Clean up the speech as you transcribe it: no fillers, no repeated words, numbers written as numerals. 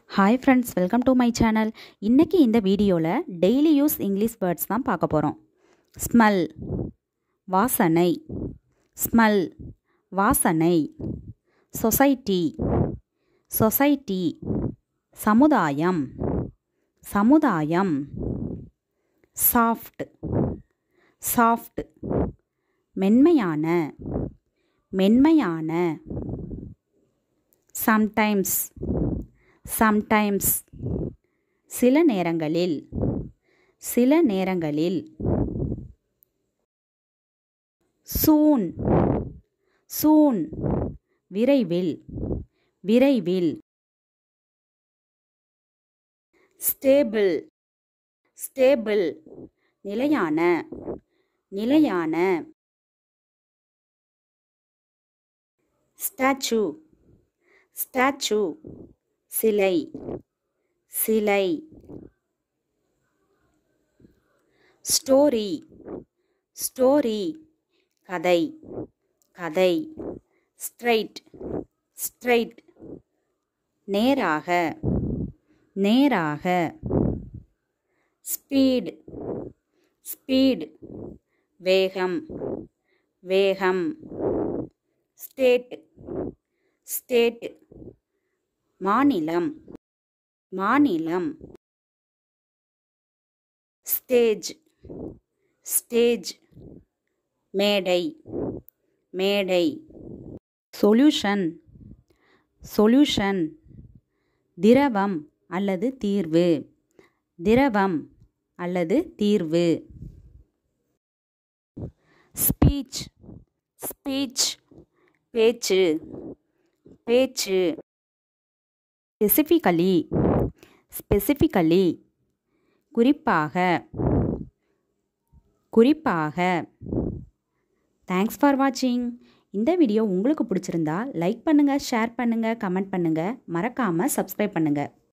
Hi friends, welcome to my channel. இன்றைக்கி இந்த வீடியோவில் டெய்லி யூஸ் இங்கிலீஷ் வேர்ட்ஸ் தான் பார்க்க போகிறோம். ஸ்மெல் வாசனை, ஸ்மெல் வாசனை. சொசைட்டி சொசைட்டி, சமுதாயம் சமுதாயம். சாஃப்ட் சாஃப்ட், மென்மையான மென்மையான. சம்டைம்ஸ் சம்டைம்ஸ், சில நேரங்களில் சில நேரங்களில். சூன் சூன், விரைவில் விரைவில். ஸ்டேபிள் ஸ்டேபிள், நிலையான நிலையான. ஸ்டாச்சு ஸ்டாச்சு, சிலை சிலை. ஸ்டோரி ஸ்டோரி, கதை கதை. ஸ்ட்ரைட் ஸ்ட்ரைட், நேராக நேராக. ஸ்பீட் ஸ்பீட், வேகம் வேகம். ஸ்டேட் ஸ்டேட், மாநிலம் மாநிலம். ஸ்டேஜ் ஸ்டேஜ், மேடை மேடை. சொல்யூஷன் சொல்யூஷன், திரவம் அல்லது தீர்வு திரவம் அல்லது தீர்வு. ஸ்பீச் ஸ்பீச், பேச்சு பேச்சு. ஸ்பெசிஃபிக்கலி ஸ்பெசிஃபிக்கலி, குறிப்பாக குறிப்பாக. தேங்க்ஸ் ஃபார் வாட்சிங். இந்த வீடியோ உங்களுக்கு பிடிச்சிருந்தா லைக் பண்ணுங்கள், ஷேர் பண்ணுங்கள், கமெண்ட் பண்ணுங்கள். மறக்காமல் சப்ஸ்கிரைப் பண்ணுங்கள்.